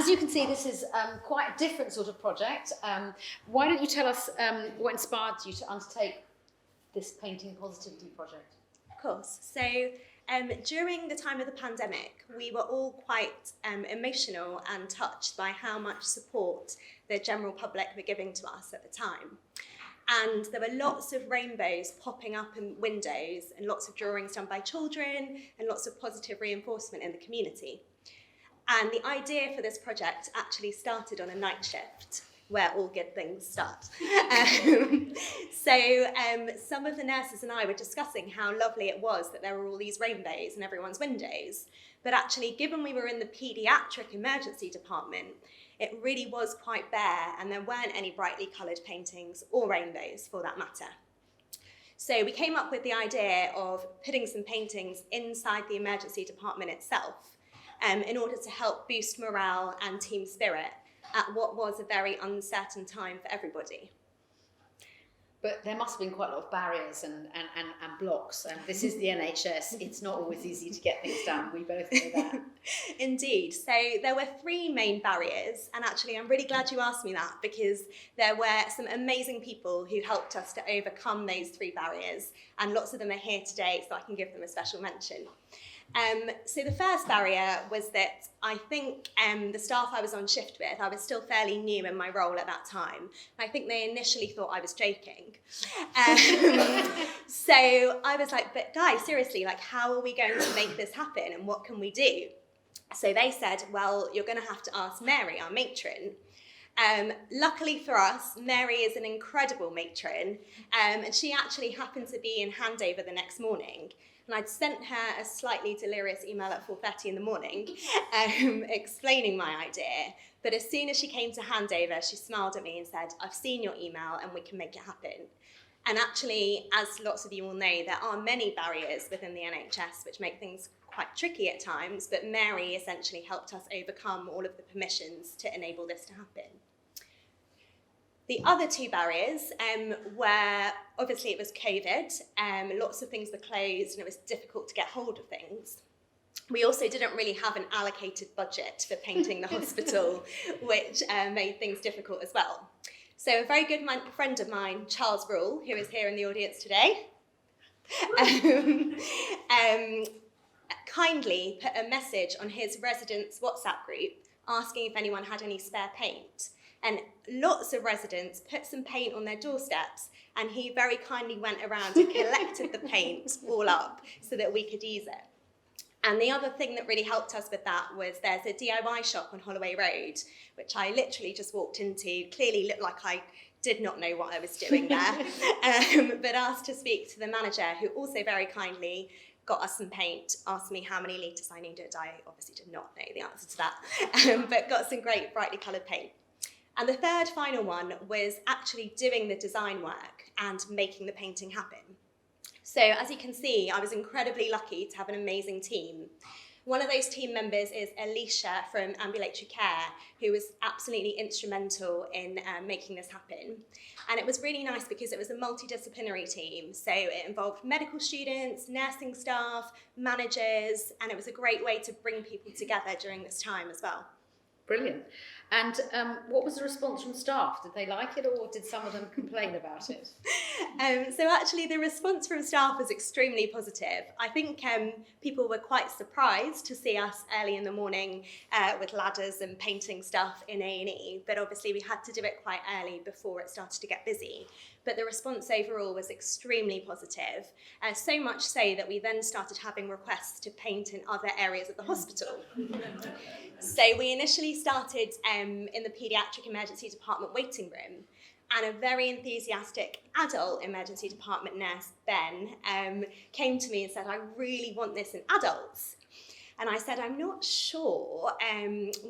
as you can see, this is quite a different sort of project. Why don't you tell us what inspired you to undertake this Painting Positivity project? Of course. So during the time of the pandemic, we were all quite emotional and touched by how much support the general public were giving to us at the time. And there were lots of rainbows popping up in windows and lots of drawings done by children and lots of positive reinforcement in the community. And the idea for this project actually started on a night shift, where all good things start. So some of the nurses and I were discussing how lovely it was that there were all these rainbows in everyone's windows. But actually, given we were in the paediatric emergency department, it really was quite bare and there weren't any brightly coloured paintings or rainbows for that matter. So we came up with the idea of putting some paintings inside the emergency department itself in order to help boost morale and team spirit at what was a very uncertain time for everybody. But there must have been quite a lot of barriers and blocks, and this is the NHS, it's not always easy to get things done, we both know that. Indeed, so there were three main barriers, and actually I'm really glad you asked me that, because there were some amazing people who helped us to overcome those three barriers, and lots of them are here today, so I can give them a special mention. So the first barrier was that I think the staff I was on shift with, I was still fairly new in my role at that time. I think they initially thought I was joking. So I was like, but guys, seriously, like, how are we going to make this happen and what can we do? So they said, well, you're going to have to ask Mary, our matron. Luckily for us, Mary is an incredible matron, and she actually happened to be in handover the next morning. And I'd sent her a slightly delirious email at 4:30 in the morning explaining my idea. But as soon as she came to handover, she smiled at me and said, I've seen your email and we can make it happen. And actually, as lots of you will know, there are many barriers within the NHS which make things quite tricky at times, but Mary essentially helped us overcome all of the permissions to enable this to happen. The other two barriers were, obviously it was COVID, lots of things were closed and it was difficult to get hold of things. We also didn't really have an allocated budget for painting the hospital, which made things difficult as well. So a very good friend of mine, Charles Rule, who is here in the audience today, kindly put a message on his residents' WhatsApp group asking if anyone had any spare paint. And lots of residents put some paint on their doorsteps, and he very kindly went around and collected the paint all up so that we could use it. And the other thing that really helped us with that was there's a DIY shop on Holloway Road, which I literally just walked into, clearly looked like I did not know what I was doing there, but asked to speak to the manager, who also very kindly got us some paint, asked me how many litres I needed. I obviously did not know the answer to that, but got some great brightly coloured paint. And the third final one was actually doing the design work and making the painting happen. So as you can see, I was incredibly lucky to have an amazing team. One of those team members is Alicia from Ambulatory Care, who was absolutely instrumental in making this happen. And it was really nice because it was a multidisciplinary team. So it involved medical students, nursing staff, managers, and it was a great way to bring people together during this time as well. Brilliant. And what was the response from staff? Did they like it, or did some of them complain about it? So actually the response from staff was extremely positive. I think people were quite surprised to see us early in the morning with ladders and painting stuff in A&E, but obviously we had to do it quite early before it started to get busy. But the response overall was extremely positive, so much so that we then started having requests to paint in other areas of the hospital. So we initially started in the paediatric emergency department waiting room, and a very enthusiastic adult emergency department nurse, Ben, came to me and said, I really want this in adults. And I said, I'm not sure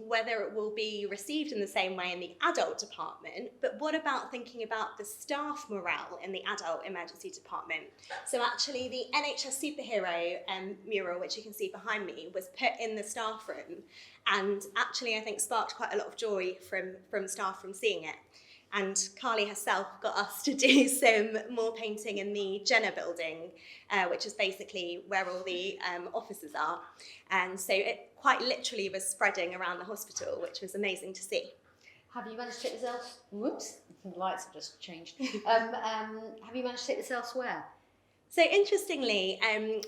whether it will be received in the same way in the adult department, but what about thinking about the staff morale in the adult emergency department? So actually the NHS superhero mural, which you can see behind me, was put in the staff room, and actually I think sparked quite a lot of joy from staff from seeing it. And Carly herself got us to do some more painting in the Jenner building, which is basically where all the offices are. And so it quite literally was spreading around the hospital, which was amazing to see. Have you managed to take this else? Whoops, the lights have just changed. Have you managed to take this elsewhere? So interestingly,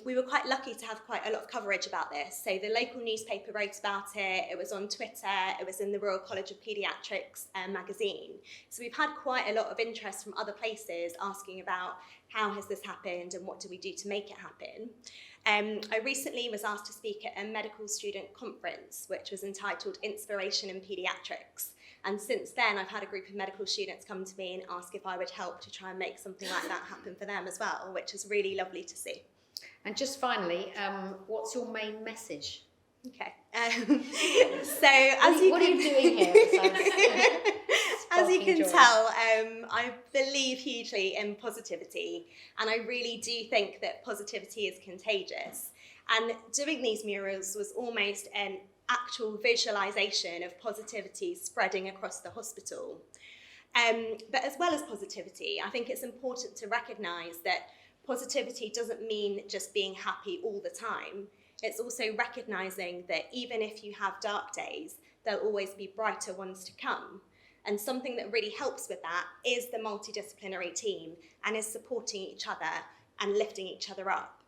we were quite lucky to have quite a lot of coverage about this. So the local newspaper wrote about it, it was on Twitter, it was in the Royal College of Paediatrics magazine. So we've had quite a lot of interest from other places asking about how has this happened and what do we do to make it happen. I recently was asked to speak at a medical student conference, which was entitled Inspiration in Paediatrics. And since then, I've had a group of medical students come to me and ask if I would help to try and make something like that happen for them as well, which is really lovely to see. And just finally, what's your main message? Okay. So as you what are you doing here? As you can tell, I believe hugely in positivity, and I really do think that positivity is contagious. And doing these murals was almost an actual visualization of positivity spreading across the hospital. But as well as positivity, I think it's important to recognize that positivity doesn't mean just being happy all the time. It's also recognizing that even if you have dark days, there'll always be brighter ones to come. And something that really helps with that is the multidisciplinary team and is supporting each other and lifting each other up.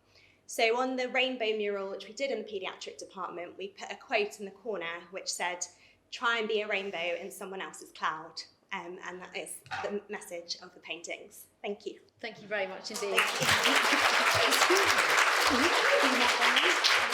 So on the rainbow mural, which we did in the paediatric department, we put a quote in the corner which said, "Try and be a rainbow in someone else's cloud." And that is the message of the paintings. Thank you. Thank you very much indeed. Thank you.